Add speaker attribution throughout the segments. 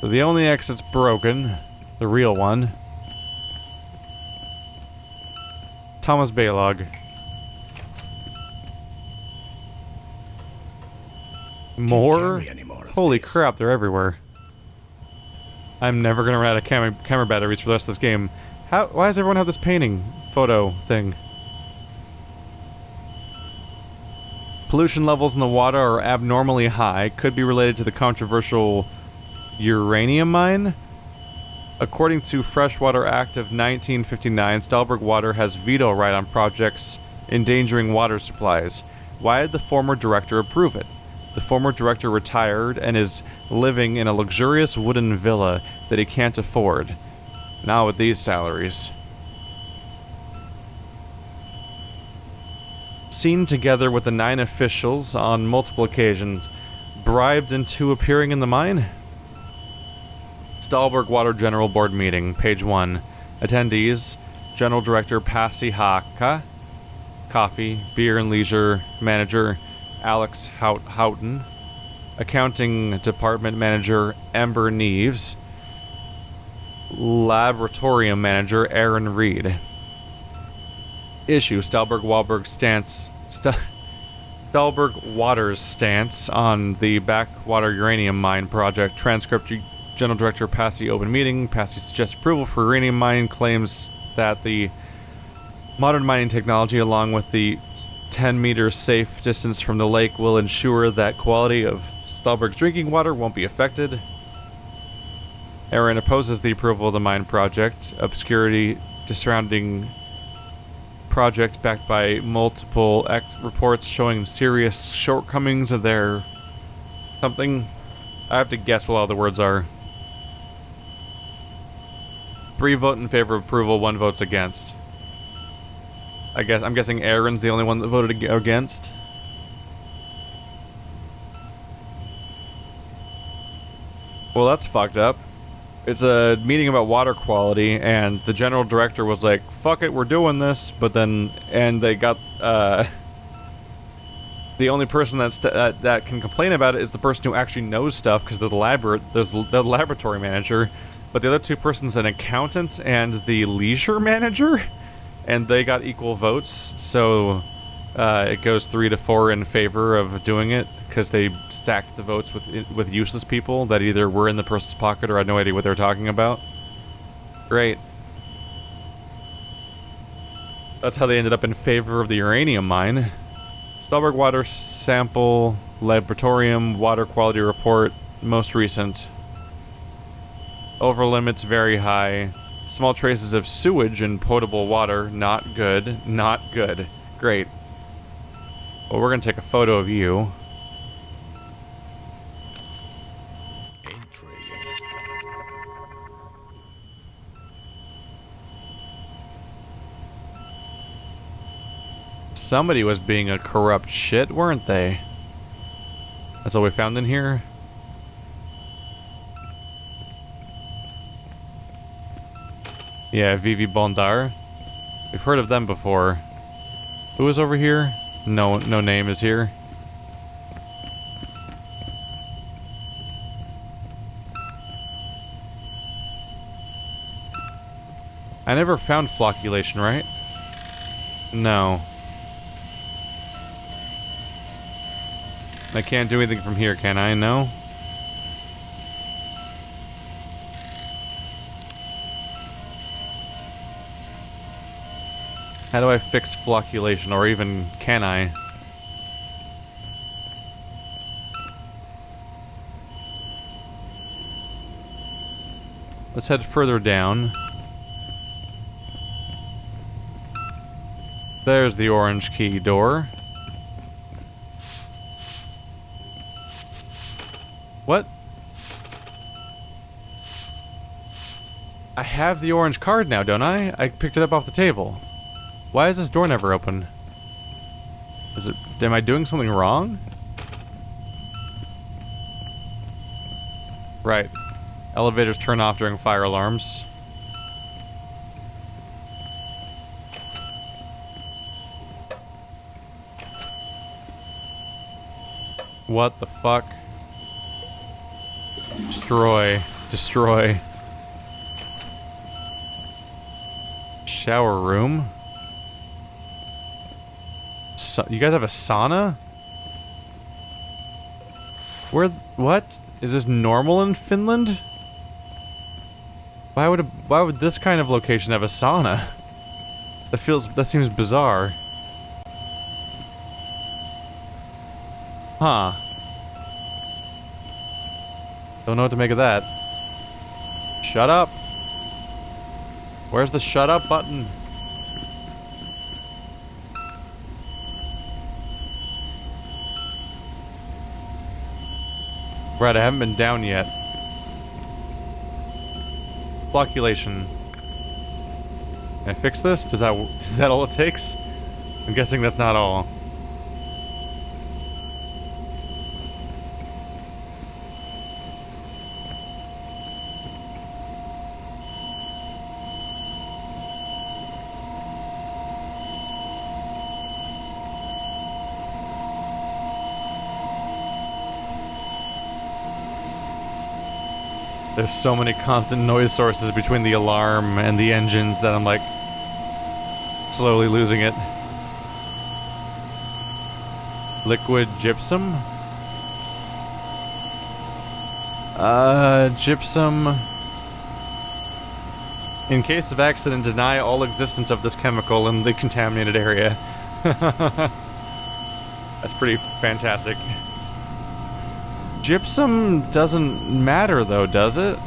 Speaker 1: So the only exit's broken. The real one. Thomas Ballard. More? Holy crap, they're everywhere. I'm never gonna run out of camera batteries for the rest of this game. Why does everyone have this painting photo thing? Pollution levels in the water are abnormally high. Could be related to the controversial uranium mine. According to Freshwater Act of 1959, Stahlberg Water has veto right on projects endangering water supplies. Why did the former director approve it? The former director retired and is living in a luxurious wooden villa that he can't afford. Not with these salaries. Seen together with the 9 officials on multiple occasions, bribed into appearing in the mine? Stahlberg Water General Board Meeting, page 1. Attendees, General Director Pasi Haka, Coffee, Beer and Leisure Manager Alex Houghton, Accounting Department Manager Amber Neves, Laboratorium Manager Aaron Reed. Issue: Stahlberg Water's stance on the backwater uranium mine project. Transcript: General Director Pasi open meeting. Pasi suggests approval for uranium mine. Claims that the modern mining technology, along with the 10-meter safe distance from the lake, will ensure that quality of Stahlberg's drinking water won't be affected. Aaron opposes the approval of the mine project. Obscurity surrounding project backed by multiple reports showing serious shortcomings of their something. I have to guess what all the words are. 3 vote in favor of approval, 1 votes against. I'm guessing Aaron's the only one that voted against. Well, that's fucked up. It's a meeting about water quality, and the general director was like, fuck it, we're doing this, but then, and they got, the only person that can complain about it is the person who actually knows stuff, because they're the laboratory manager, but the other 2 persons, an accountant and the leisure manager, and they got equal votes, so it goes 3-4 in favor of doing it, because they stacked the votes with useless people that either were in the person's pocket or had no idea what they were talking about. Great. That's how they ended up in favor of the uranium mine. Stahlberg Water Sample Laboratorium Water Quality Report, most recent. Over limits very high. Small traces of sewage in potable water, not good. Not good. Great. Well, we're gonna take a photo of you. Somebody was being a corrupt shit, weren't they? That's all we found in here? Yeah, Vivi Bondar. We've heard of them before. Who is over here? No name is here. I never found flocculation, right? No. I can't do anything from here, can I? No? How do I fix flocculation, or even can I? Let's head further down. There's the orange key door. What? I have the orange card now, don't I? I picked it up off the table. Why is this door never open? Am I doing something wrong? Right. Elevators turn off during fire alarms. What the fuck? Destroy. destroy. Shower room. You guys have a sauna? What? Is this normal in Finland? Why would this kind of location have a sauna? That seems bizarre. Huh. Don't know what to make of that. Shut up. Where's the shut up button? Right, I haven't been down yet. Flocculation. Can I fix this? Is that all it takes? I'm guessing that's not all. There's so many constant noise sources between the alarm and the engines that I'm like slowly losing it. Liquid gypsum? Gypsum. In case of accident, deny all existence of this chemical in the contaminated area. That's pretty fantastic. Gypsum doesn't matter though, does it?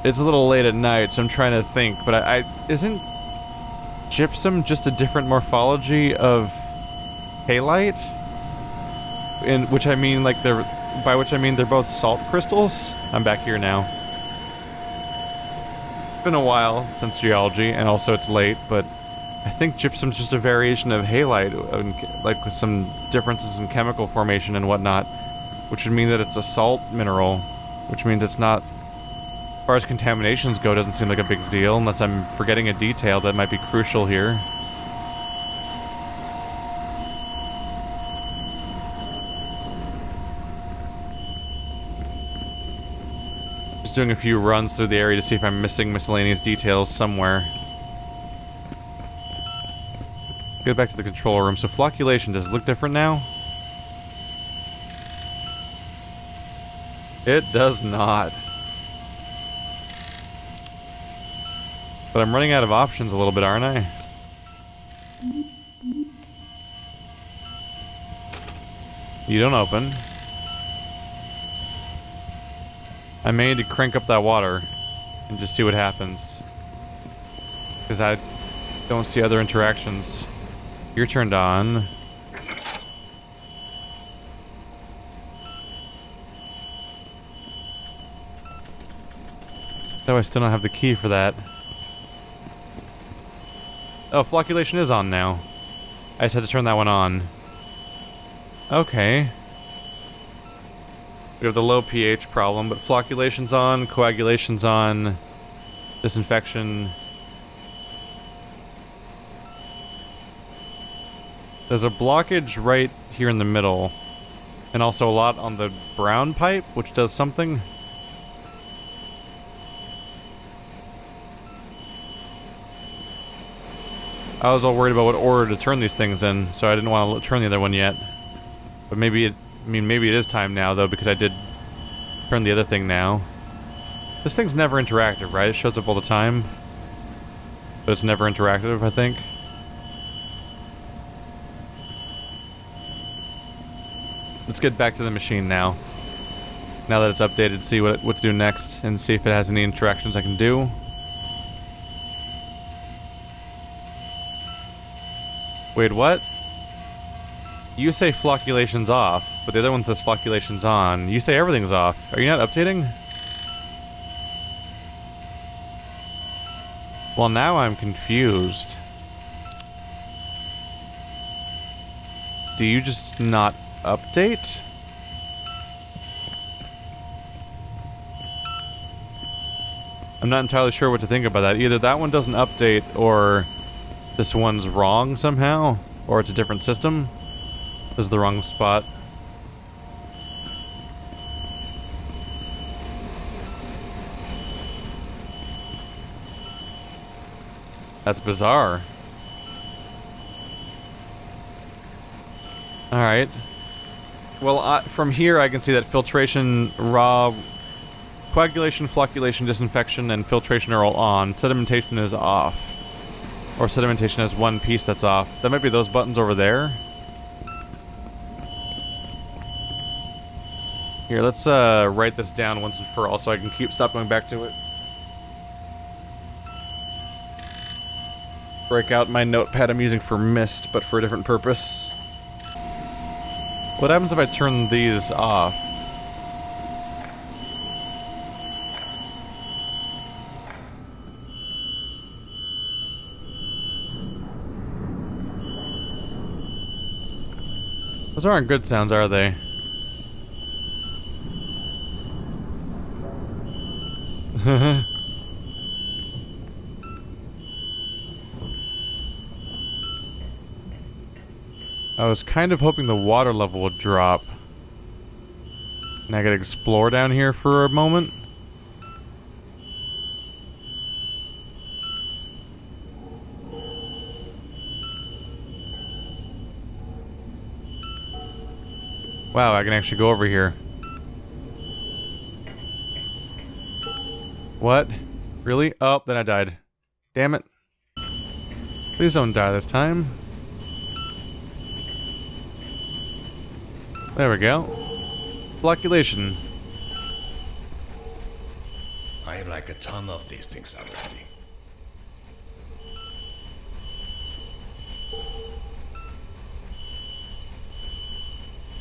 Speaker 1: It's a little late at night, so I'm trying to think, but isn't gypsum just a different morphology of halite? In which I mean, like, by which I mean they're both salt crystals? I'm back here now. It's been a while since geology, and also it's late, but I think gypsum's just a variation of halite, like with some differences in chemical formation and whatnot, which would mean that it's a salt mineral, which means it's not, as far as contaminations go, doesn't seem like a big deal, unless I'm forgetting a detail that might be crucial here. Doing a few runs through the area to see if I'm missing miscellaneous details somewhere. Go back to the control room. So flocculation, does it look different now? It does not. But I'm running out of options a little bit, aren't I? You don't open. I may need to crank up that water and just see what happens. Because I don't see other interactions. You're turned on. Though I still don't have the key for that. Oh, flocculation is on now. I just had to turn that one on. Okay. We have the low pH problem, but flocculation's on, coagulation's on, disinfection. There's a blockage right here in the middle, and also a lot on the brown pipe, which does something. I was all worried about what order to turn these things in, so I didn't want to turn the other one yet. But maybe it... I mean, maybe it is time now, though, because I did turn the other thing now. This thing's never interactive, right? It shows up all the time. But it's never interactive, I think. Let's get back to the machine now. Now that it's updated, see what to do next, and see if it has any interactions I can do. Wait, what? You say flocculation's off, but the other one says flocculation's on. You say everything's off. Are you not updating? Well, now I'm confused. Do you just not update? I'm not entirely sure what to think about that. Either that one doesn't update, or this one's wrong somehow. Or it's a different system. This is the wrong spot. That's bizarre. Alright. Well, from here I can see that filtration, raw, coagulation, flocculation, disinfection, and filtration are all on. Sedimentation is off. Or sedimentation has one piece that's off. That might be those buttons over there. Here, let's write this down once and for all so I can stop going back to it. Break out my notepad I'm using for mist, but for a different purpose. What happens if I turn these off? Those aren't good sounds, are they? I was kind of hoping the water level would drop. And I could explore down here for a moment. Wow, I can actually go over here. What? Really? Oh, then I died. Damn it. Please don't die this time. There we go. Flocculation.
Speaker 2: I have like a ton of these things already.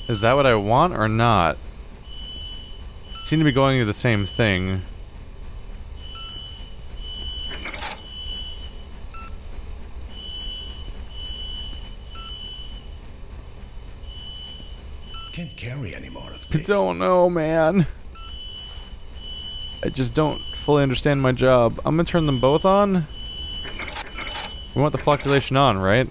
Speaker 1: Is that what I want or not? Seem to be going to the same thing.
Speaker 2: Can't carry any more of
Speaker 1: I
Speaker 2: this.
Speaker 1: don't know, man. I just don't fully understand my job. I'm gonna turn them both on. We want the flocculation on, right?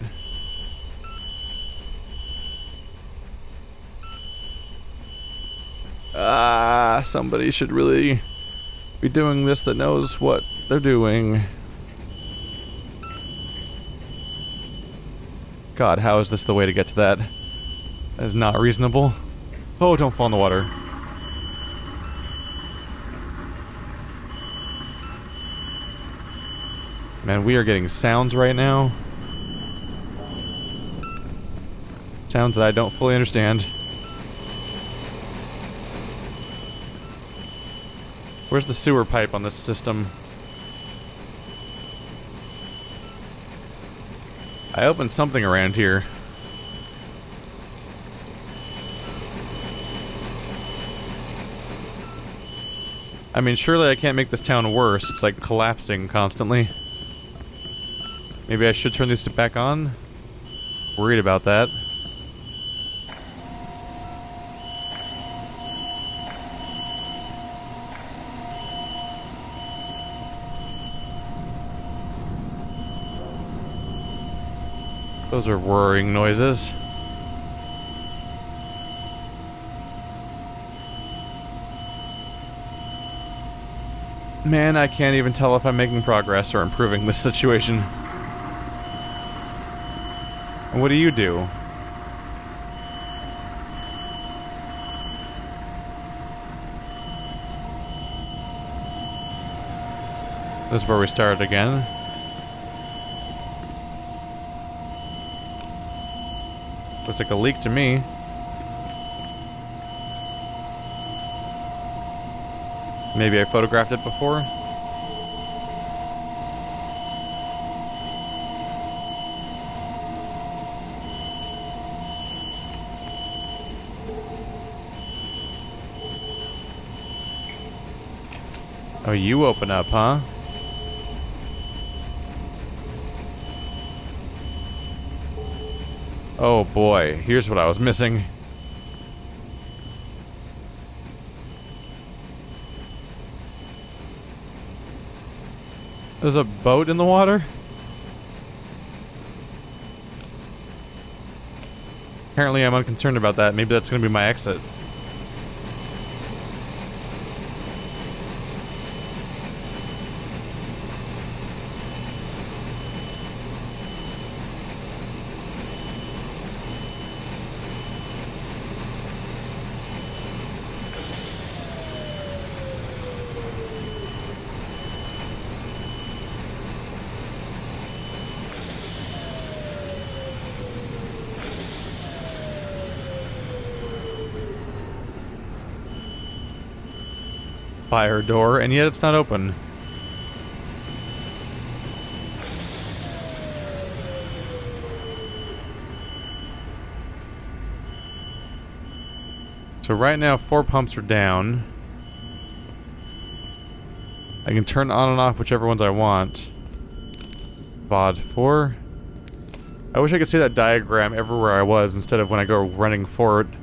Speaker 1: Somebody should really be doing this that knows what they're doing. God, how is this the way to get to that? That is not reasonable. Oh, don't fall in the water. Man, we are getting sounds right now. Sounds that I don't fully understand. Where's the sewer pipe on this system? I opened something around here. I mean, surely I can't make this town worse. It's like collapsing constantly. Maybe I should turn these back on? Worried about that. Those are whirring noises. Man, I can't even tell if I'm making progress or improving this situation. And what do you do? This is where we started again. Looks like a leak to me. Maybe I photographed it before? Oh, you open up, huh? Oh boy, here's what I was missing. There's a boat in the water? Apparently I'm unconcerned about that. Maybe that's going to be my exit. Fire door, and yet it's not open. So right now 4 pumps are down. I can turn on and off whichever ones I want. VOD 4. I wish I could see that diagram everywhere I was instead of when I go running forward.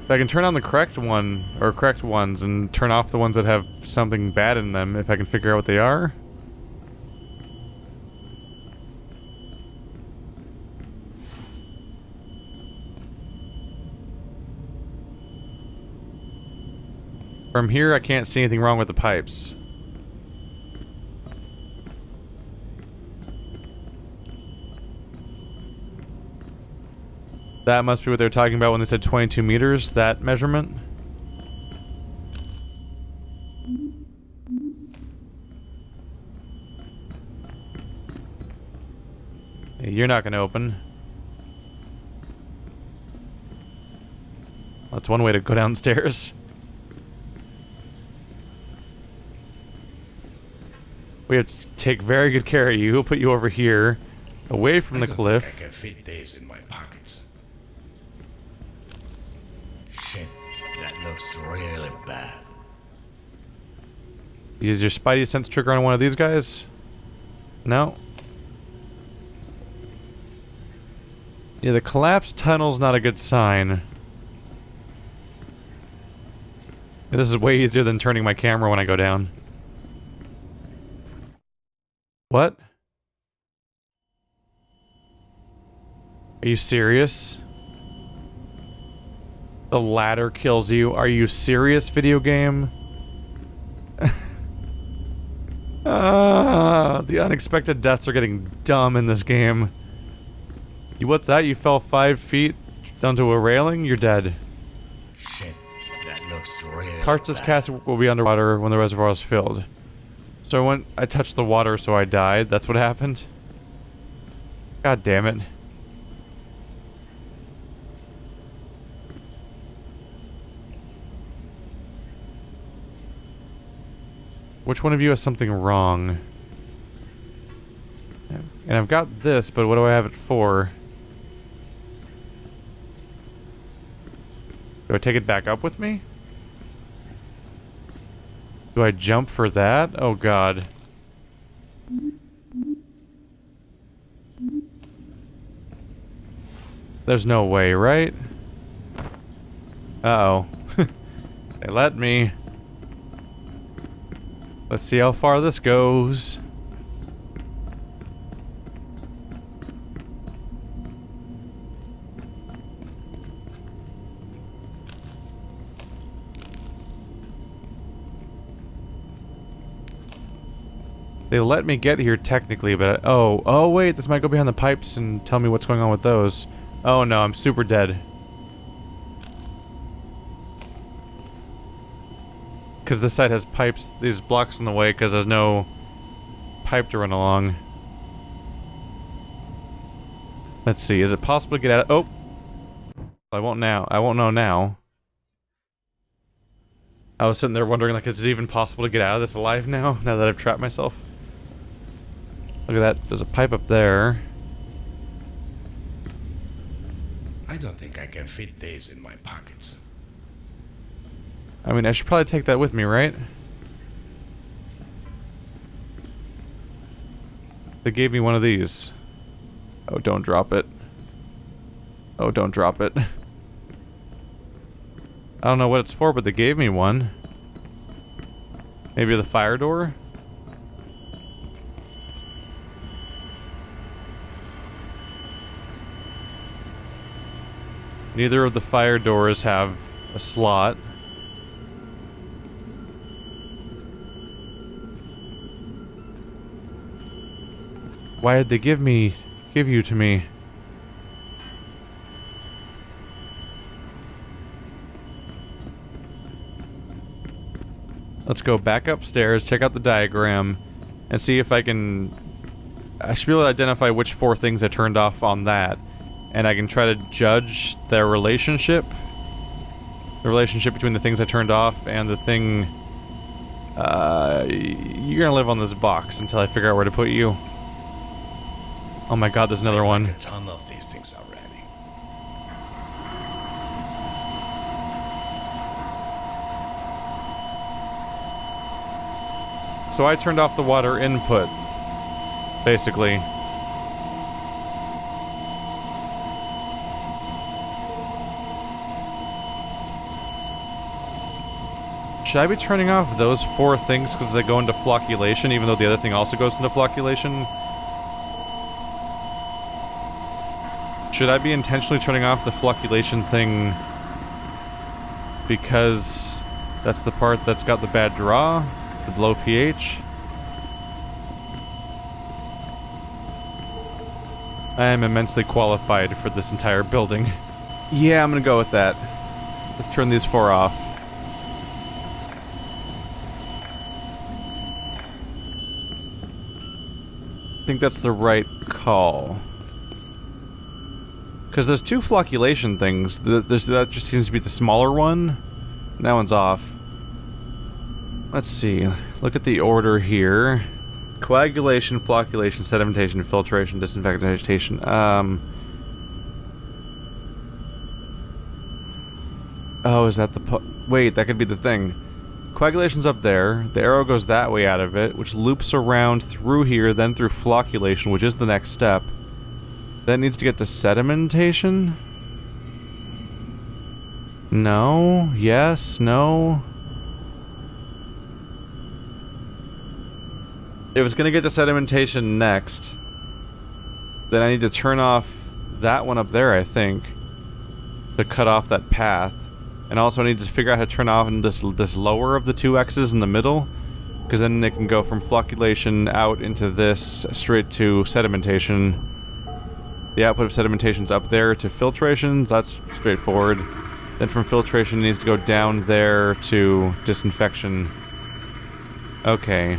Speaker 1: I can turn on the correct one, or correct ones, and turn off the ones that have something bad in them if I can figure out what they are. From here, I can't see anything wrong with the pipes. That must be what they were talking about when they said 22 meters, that measurement. Hey, you're not going to open. That's one way to go downstairs. We have to take very good care of you. We'll put you over here, away from the cliff.
Speaker 2: I can fit these in my pockets. Shit, that looks really bad.
Speaker 1: Is your spidey sense trigger on one of these guys? No. Yeah, the collapsed tunnel's not a good sign. This is way easier than turning my camera when I go down. What? Are you serious? The ladder kills you. Are you serious, video game? The unexpected deaths are getting dumb in this game. What's that? You fell 5 feet down to a railing? You're dead.
Speaker 2: Shit, that looks really
Speaker 1: Karsta's
Speaker 2: bad.
Speaker 1: castle will be underwater when the reservoir is filled. So I touched the water, so I died. That's what happened. God damn it. Which one of you has something wrong? And I've got this, but what do I have it for? Do I take it back up with me? Do I jump for that? Oh god. There's no way, right? Uh-oh. They let me. Let's see how far this goes. They let me get here technically, but oh wait, this might go behind the pipes and tell me what's going on with those. Oh no, I'm super dead. Because this side has pipes, these blocks in the way, because there's no pipe to run along. Let's see, is it possible to get out of— oh! I won't now. I won't know now. I was sitting there wondering, like, is it even possible to get out of this alive now that I've trapped myself? Look at that, there's a pipe up there.
Speaker 2: I don't think I can fit these in my pockets.
Speaker 1: I mean, I should probably take that with me, right? They gave me one of these. Oh, don't drop it. Oh, don't drop it. I don't know what it's for, but they gave me one. Maybe the fire door? Neither of the fire doors have a slot. Why did they give you to me? Let's go back upstairs, check out the diagram, and see if I can... I should be able to identify which 4 things I turned off on that. And I can try to judge their relationship. The relationship between the things I turned off and the thing... you're gonna live on this box until I figure out where to put you. Oh my god, there's another one.
Speaker 2: A ton of these things already.
Speaker 1: So I turned off the water input, basically. Should I be turning off those 4 things because they go into flocculation, even though the other thing also goes into flocculation? Should I be intentionally turning off the flocculation thing because that's the part that's got the bad draw? The low pH? I am immensely qualified for this entire building. Yeah, I'm gonna go with that. Let's turn these 4 off. I think that's the right call. Because there's 2 flocculation things. That just seems to be the smaller one. And that one's off. Let's see. Look at the order here. Coagulation, flocculation, sedimentation, filtration, disinfectation. Oh, is that the wait, that could be the thing. Coagulation's up there. The arrow goes that way out of it, which loops around through here, then through flocculation, which is the next step. That needs to get to sedimentation? No? Yes? No? If it's gonna get to sedimentation next, then I need to turn off that one up there, I think, to cut off that path. And also I need to figure out how to turn off this lower of the 2 X's in the middle, because then it can go from flocculation out into this straight to sedimentation. The output of sedimentation's up there to filtration, that's straightforward. Then from filtration it needs to go down there to disinfection. Okay.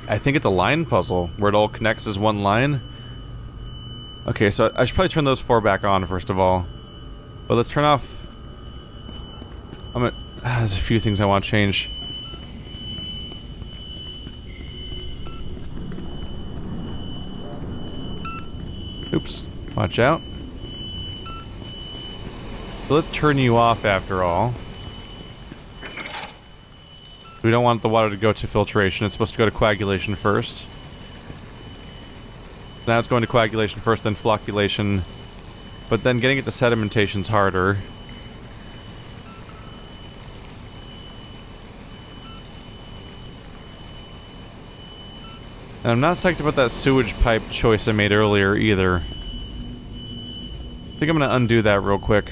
Speaker 1: I think it's a line puzzle, where it all connects as one line. Okay, so I should probably turn those 4 back on first of all. But let's turn off... there's a few things I want to change. Oops. Watch out. So let's turn you off after all. We don't want the water to go to filtration. It's supposed to go to coagulation first. Now it's going to coagulation first, then flocculation. But then getting it to sedimentation's harder. And I'm not psyched about that sewage pipe choice I made earlier, either. I think I'm gonna undo that real quick.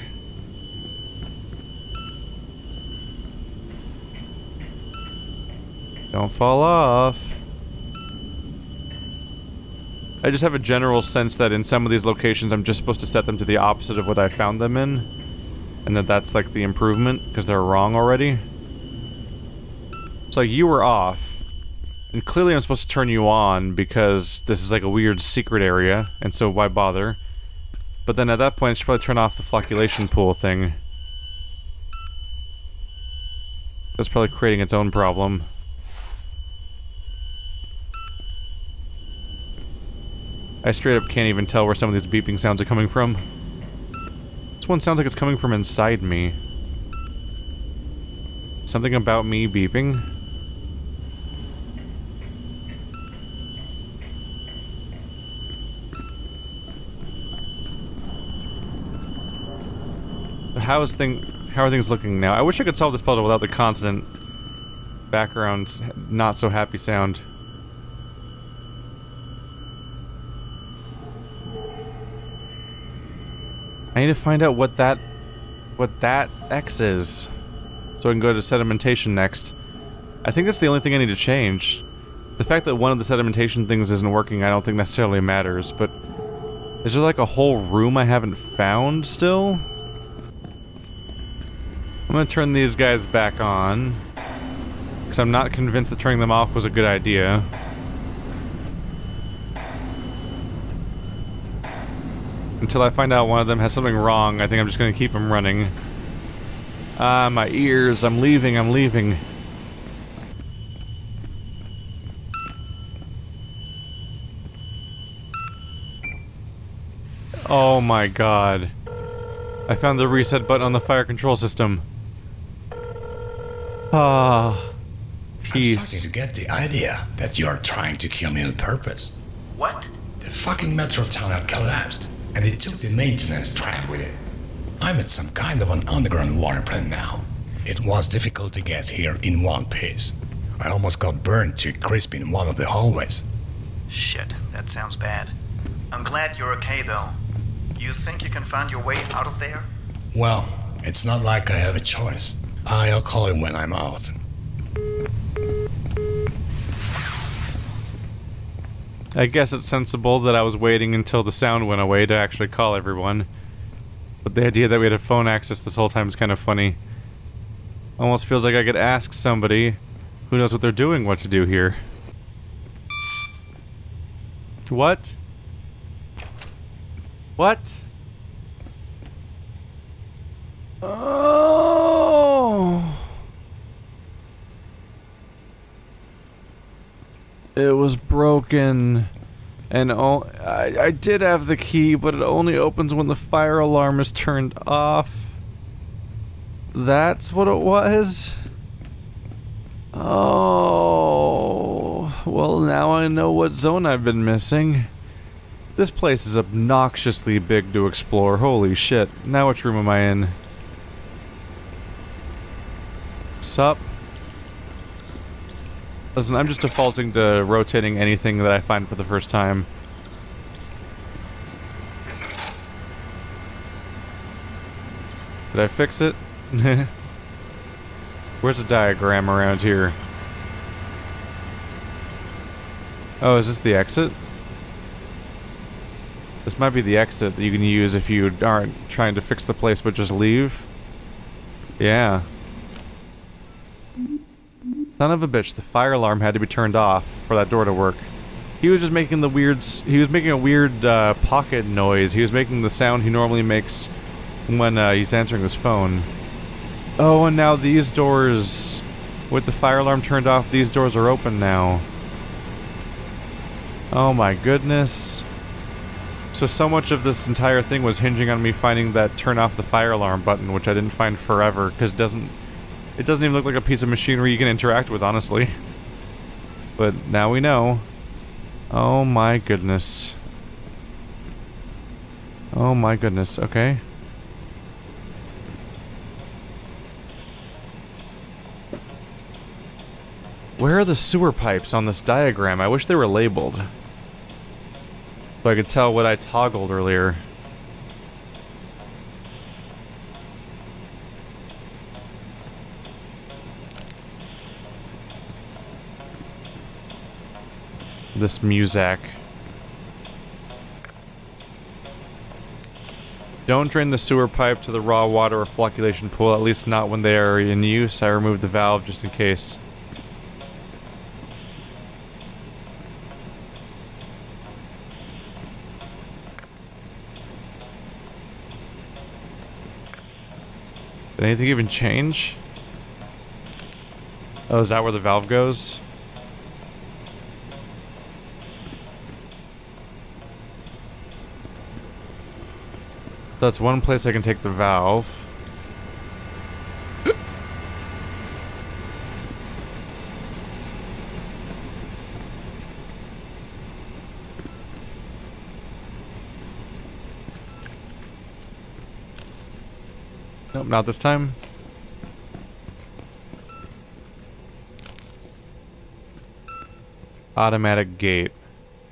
Speaker 1: Don't fall off. I just have a general sense that in some of these locations I'm just supposed to set them to the opposite of what I found them in. And that's like the improvement, because they're wrong already. It's like, you were off. And clearly I'm supposed to turn you on because this is like a weird secret area, and so why bother? But then at that point I should probably turn off the flocculation pool thing. That's probably creating its own problem. I straight up can't even tell where some of these beeping sounds are coming from. This one sounds like it's coming from inside me. Something about me beeping? How are things looking now? I wish I could solve this puzzle without the constant background not so happy sound. I need to find out what that X is, so I can go to sedimentation next. I think that's the only thing I need to change. The fact that one of the sedimentation things isn't working, I don't think necessarily matters, but is there like a whole room I haven't found still? I'm gonna turn these guys back on, because I'm not convinced that turning them off was a good idea. Until I find out one of them has something wrong, I think I'm just gonna keep them running. Ah, my ears, I'm leaving, I'm leaving. Oh my god. I found the reset button on the fire control system. Ah. Peace.
Speaker 2: I'm starting to get the idea that you're trying to kill me on purpose.
Speaker 3: What?
Speaker 2: The fucking metro tunnel collapsed, and it took the maintenance tram with it. I'm at some kind of an underground water plant now. It was difficult to get here in one piece. I almost got burned to a crisp in one of the hallways.
Speaker 3: Shit, that sounds bad. I'm glad you're okay though. You think you can find your way out of there?
Speaker 2: Well, it's not like I have a choice. I'll call it when I'm out.
Speaker 1: I guess it's sensible that I was waiting until the sound went away to actually call everyone. But the idea that we had a phone access this whole time is kind of funny. Almost feels like I could ask somebody who knows what they're doing what to do here. What? What? Oh. It was broken. And I did have the key, but it only opens when the fire alarm is turned off. That's what it was? Oh. Well, now I know what zone I've been missing. This place is obnoxiously big to explore. Holy shit. Now which room am I in? Sup? Listen, I'm just defaulting to rotating anything that I find for the first time. Did I fix it? Where's a diagram around here? Oh, is this the exit? This might be the exit that you can use if you aren't trying to fix the place but just leave. Yeah. Son of a bitch, the fire alarm had to be turned off for that door to work. He was just making the he was making a weird pocket noise. He was making the sound he normally makes when he's answering his phone. Oh, and now these doors, with the fire alarm turned off, these doors are open now. Oh my goodness. So much of this entire thing was hinging on me finding that turn off the fire alarm button, which I didn't find forever, because it doesn't even look like a piece of machinery you can interact with, honestly. But now we know. Oh my goodness. Oh my goodness, okay. Where are the sewer pipes on this diagram? I wish they were labeled, so I could tell what I toggled earlier. This Muzak. Don't drain the sewer pipe to the raw water or flocculation pool, at least not when they are in use. I removed the valve just in case. Did anything even change? Oh, is that where the valve goes? That's one place I can take the valve. Nope, not this time. Automatic gate.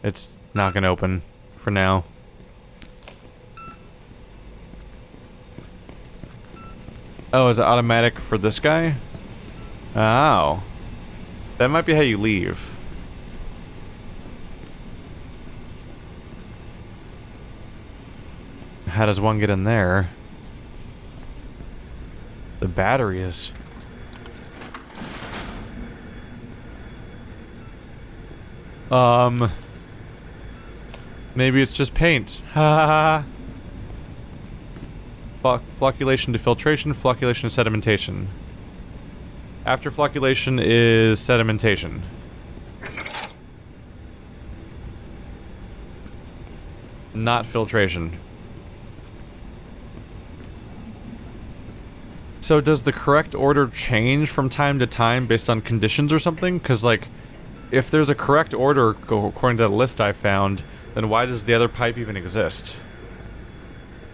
Speaker 1: It's not gonna open for now. Oh, is it automatic for this guy? Oh. That might be how you leave. How does one get in there? The battery is... Maybe it's just paint. Ha ha ha. Flocculation to filtration, flocculation to sedimentation. After flocculation is sedimentation. Not filtration. So does the correct order change from time to time based on conditions or something? Because, like, if there's a correct order according to the list I found, then why does the other pipe even exist?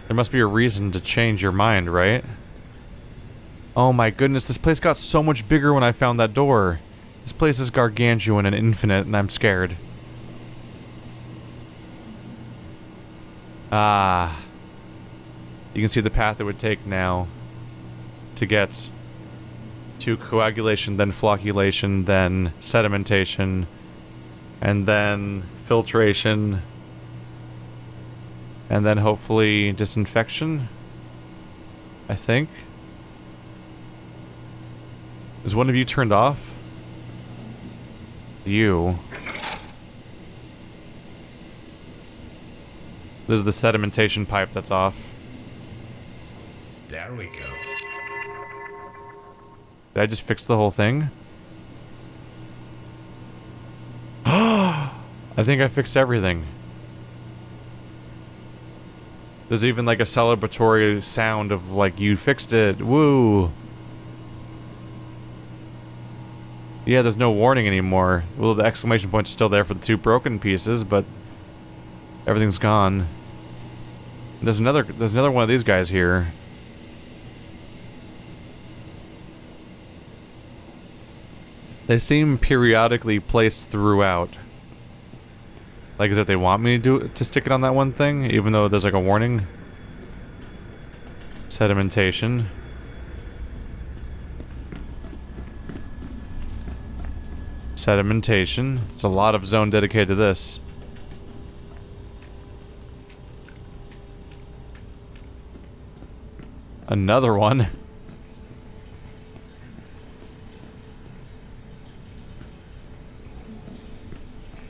Speaker 1: There must be a reason to change your mind, right? Oh my goodness, this place got so much bigger when I found that door. This place is gargantuan and infinite, and I'm scared. Ah. You can see the path it would take now to get to coagulation, then flocculation, then sedimentation, and then filtration, and then hopefully disinfection, I think. Is one of you turned off? You. This is the sedimentation pipe that's off.
Speaker 2: There we go.
Speaker 1: Did I just fix the whole thing? I think I fixed everything. There's even like a celebratory sound of like, you fixed it, woo! Yeah, there's no warning anymore. Well, the exclamation point's still there for the 2 broken pieces, but everything's gone. There's another one of these guys here. They seem periodically placed throughout. Like as if they want me to stick it on that one thing, even though there's like a warning. Sedimentation. Sedimentation. It's a lot of zone dedicated to this. Another one.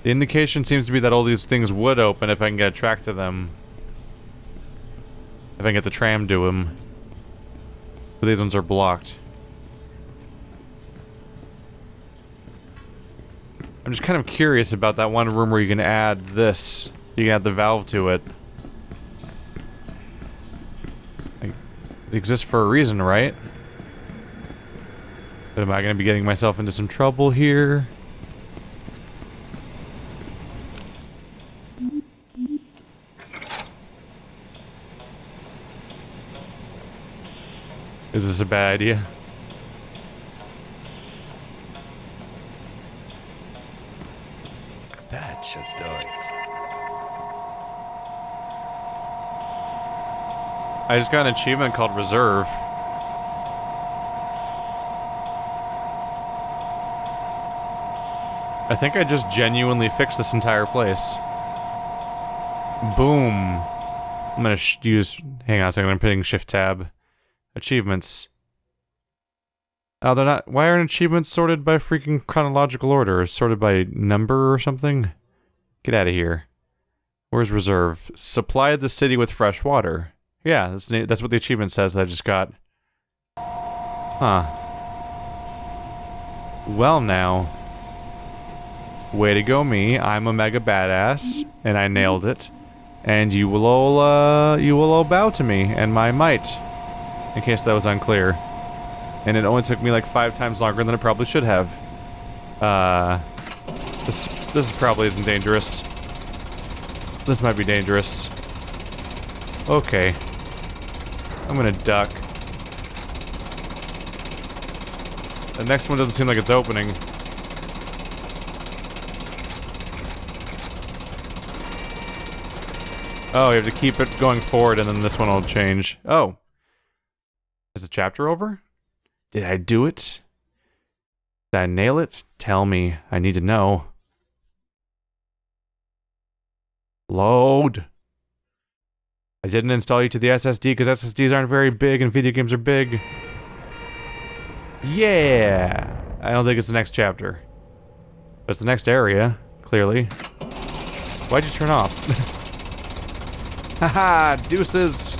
Speaker 1: The indication seems to be that all these things would open if I can get a track to them. If I can get the tram to them. But these ones are blocked. I'm just kind of curious about that one room where you can add this. You can add the valve to it. Like, it exists for a reason, right? But am I going to be getting myself into some trouble here? Is this a bad idea?
Speaker 2: That should do it.
Speaker 1: I just got an achievement called Reserve. I think I just genuinely fixed this entire place. Boom. I'm gonna use... Hang on a second, I'm hitting Shift Tab. Achievements. Oh, they're not... Why aren't achievements sorted by freaking chronological order? Sorted by number or something? Get out of here. Where's Reserve? Supply the city with fresh water. Yeah, that's what the achievement says that I just got. Huh. Well now. Way to go me. I'm a mega badass. And I nailed it. And you will all bow to me and my might. In case that was unclear. And it only took me like 5 times longer than it probably should have. This probably isn't dangerous. This might be dangerous. Okay. I'm gonna duck. The next one doesn't seem like it's opening. Oh, you have to keep it going forward and then this one will change. Oh. Is the chapter over? Did I do it? Did I nail it? Tell me. I need to know. Load. I didn't install you to the SSD because SSDs aren't very big and video games are big. Yeah! I don't think it's the next chapter. But it's the next area, clearly. Why'd you turn off? Haha, deuces!